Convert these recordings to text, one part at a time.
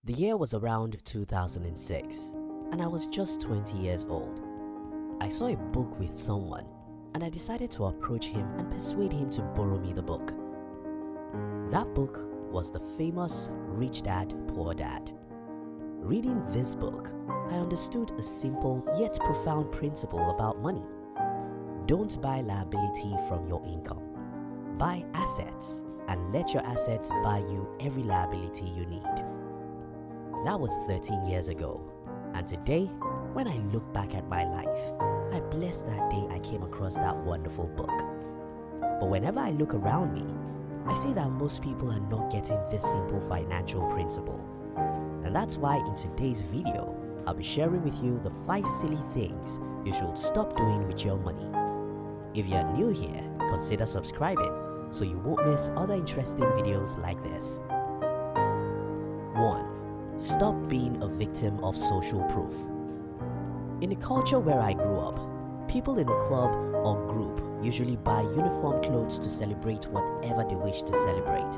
The year was around 2006, and I was just 20 years old. I saw a book with someone, and I decided to approach him and persuade him to borrow me the book. That book was the famous Rich Dad, Poor Dad. Reading this book, I understood a simple yet profound principle about money. Don't buy liability from your income. Buy assets and let your assets buy you every liability you need. That was 13 years ago, and today, when I look back at my life, I bless that day I came across that wonderful book. But whenever I look around me, I see that most people are not getting this simple financial principle. And that's why in today's video, I'll be sharing with you the 5 silly things you should stop doing with your money. If you're new here, consider subscribing so you won't miss other interesting videos like this. 1. Stop being a victim of social proof. In the culture where I grew up, people in a club or group usually buy uniform clothes to celebrate whatever they wish to celebrate.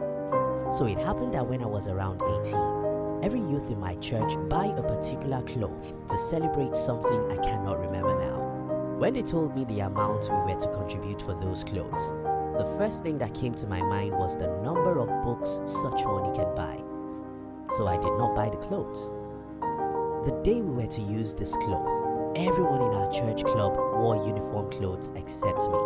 So it happened that when I was around 18, every youth in my church buy a particular cloth to celebrate something I cannot remember now. When they told me the amount we were to contribute for those clothes, the first thing that came to my mind was the number of books such money can buy. So I did not buy the clothes. The day we were to use this cloth, everyone in our church club wore uniform clothes except me.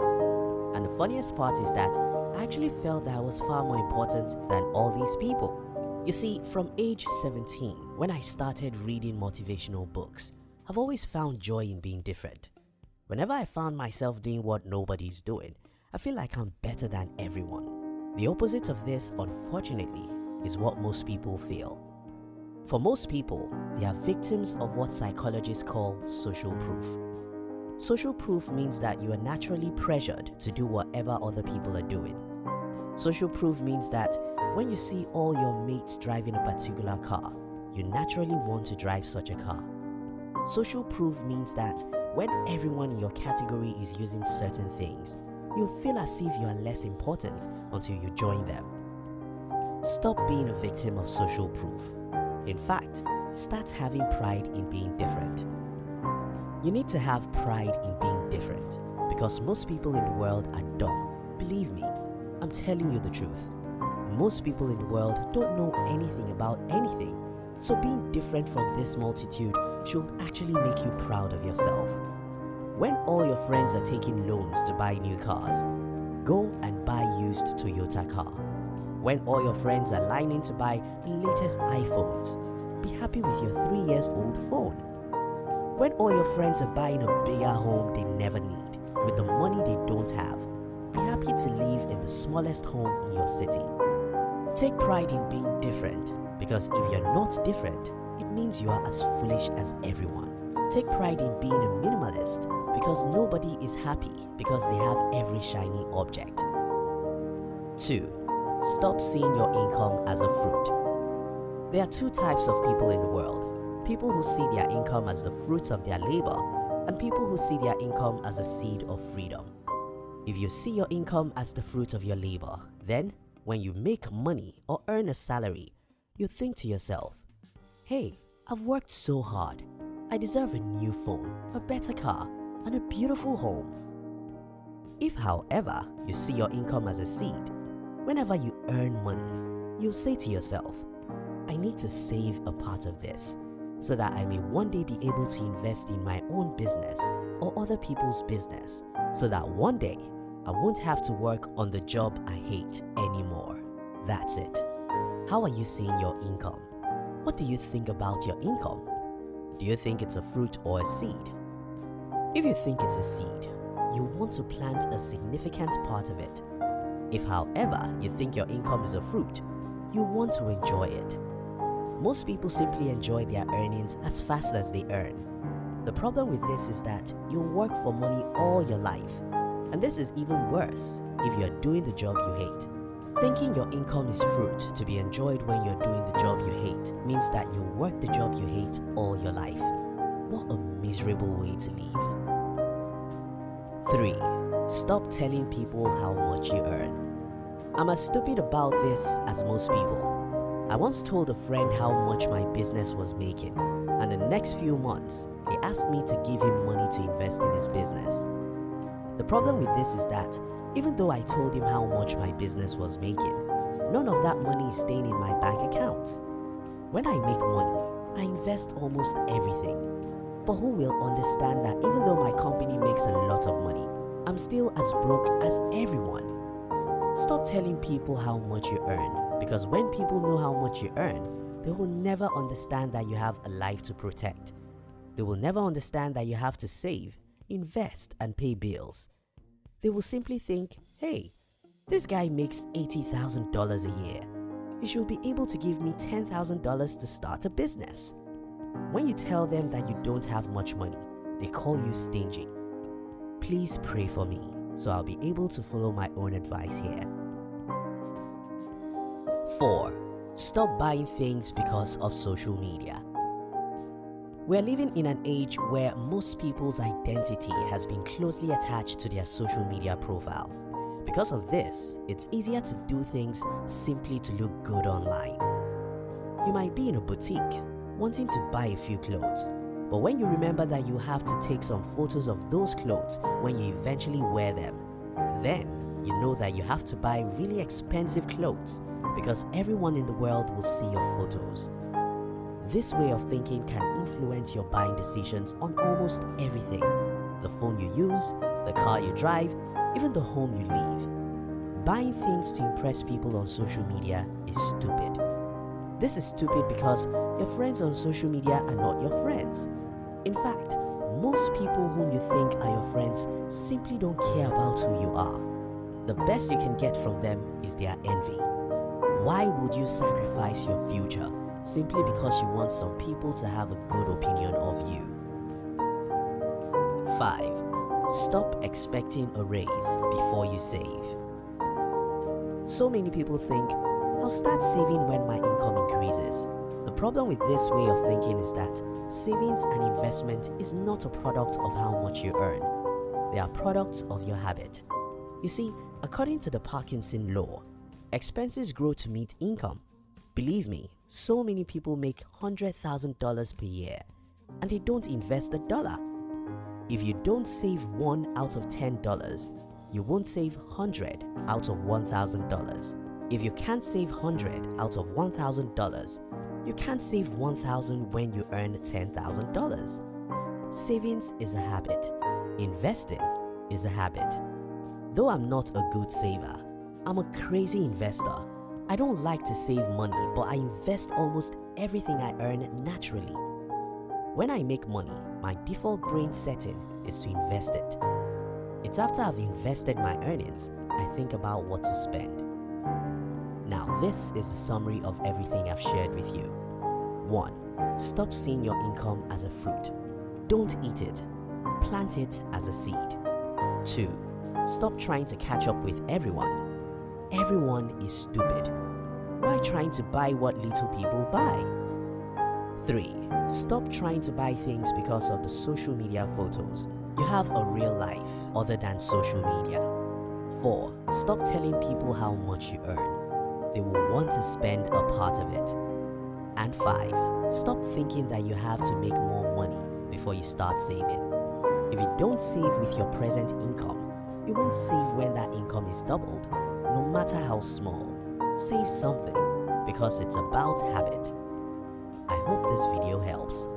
And the funniest part is that I actually felt that I was far more important than all these people. You see, from age 17, when I started reading motivational books, I've always found joy in being different. Whenever I found myself doing what nobody's doing, I feel like I'm better than everyone. The opposite of this, unfortunately, is what most people feel. For most people, they are victims of what psychologists call social proof. Social proof means that you are naturally pressured to do whatever other people are doing. Social proof means that when you see all your mates driving a particular car, you naturally want to drive such a car. Social proof means that when everyone in your category is using certain things, you feel as if you are less important until you join them. Stop being a victim of social proof. In fact, start having pride in being different. You need to have pride in being different because most people in the world are dumb. Believe me, I'm telling you the truth. Most people in the world don't know anything about anything. So being different from this multitude should actually make you proud of yourself. When all your friends are taking loans to buy new cars, go and buy used Toyota car. When all your friends are lining to buy the latest iPhones, be happy with your 3 years old phone. When all your friends are buying a bigger home they never need, with the money they don't have, be happy to live in the smallest home in your city. Take pride in being different, because if you're not different, it means you are as foolish as everyone. Take pride in being a minimalist, because nobody is happy because they have every shiny object. 2. Stop seeing your income as a fruit. There are 2 types of people in the world. People who see their income as the fruits of their labor, and people who see their income as a seed of freedom. If you see your income as the fruit of your labor, then when you make money or earn a salary, you think to yourself, hey, I've worked so hard. I deserve a new phone, a better car, and a beautiful home. If, however, you see your income as a seed, whenever you earn money, you'll say to yourself, I need to save a part of this so that I may one day be able to invest in my own business or other people's business so that one day I won't have to work on the job I hate anymore. That's it. How are you seeing your income? What do you think about your income? Do you think it's a fruit or a seed? If you think it's a seed, you want to plant a significant part of it. If, however, you think your income is a fruit, you want to enjoy it. Most people simply enjoy their earnings as fast as they earn. The problem with this is that you work for money all your life, and this is even worse if you are doing the job you hate. Thinking your income is fruit to be enjoyed when you're doing the job you hate means that you work the job you hate all your life. What a miserable way to live. 3. Stop telling people how much you earn. I'm as stupid about this as most people. I once told a friend how much my business was making, and the next few months, he asked me to give him money to invest in his business. The problem with this is that even though I told him how much my business was making, none of that money is staying in my bank account. When I make money, I invest almost everything. But who will understand that even though my company makes a lot of money, I'm still as broke as everyone? Stop telling people how much you earn, because when people know how much you earn, they will never understand that you have a life to protect. They will never understand that you have to save, invest, and pay bills. They will simply think, hey, this guy makes $80,000 a year. He should be able to give me $10,000 to start a business. When you tell them that you don't have much money, they call you stingy. Please pray for me so I'll be able to follow my own advice here. 4. Stop buying things because of social media. We're living in an age where most people's identity has been closely attached to their social media profile. Because of this, it's easier to do things simply to look good online. You might be in a boutique wanting to buy a few clothes, but when you remember that you have to take some photos of those clothes when you eventually wear them, then you know that you have to buy really expensive clothes because everyone in the world will see your photos. This way of thinking can influence your buying decisions on almost everything: the phone you use, the car you drive, even the home you live. Buying things to impress people on social media is stupid. This is stupid because your friends on social media are not your friends. In fact, most people whom you think are your friends simply don't care about who you are. The best you can get from them is their envy. Why would you sacrifice your future simply because you want some people to have a good opinion of you? 5. Stop expecting a raise before you save. So many people think, I'll start saving when my income increases. The problem with this way of thinking is that savings and investment is not a product of how much you earn. They are products of your habit. You see, according to the Parkinson law, expenses grow to meet income. Believe me, so many people make $100,000 per year and they don't invest a dollar. If you don't save 1 out of $10, you won't save 100 out of $1,000. If you can't save 100 out of $1,000, you can't save 1,000 when you earn $10,000. Savings is a habit. Investing is a habit. Though I'm not a good saver, I'm a crazy investor. I don't like to save money, but I invest almost everything I earn naturally. When I make money, my default brain setting is to invest it. It's after I've invested my earnings, I think about what to spend. Now, this is the summary of everything I've shared with you. 1. Stop seeing your income as a fruit. Don't eat it. Plant it as a seed. 2. Stop trying to catch up with everyone. Everyone is stupid. Why trying to buy what little people buy? 3. Stop trying to buy things because of the social media photos. You have a real life other than social media. 4. Stop telling people how much you earn. They will want to spend a part of it. And 5. Stop thinking that you have to make more money before you start saving. If you don't save with your present income, you won't save when that income is doubled. No matter how small, save something because it's about habit. I hope this video helps.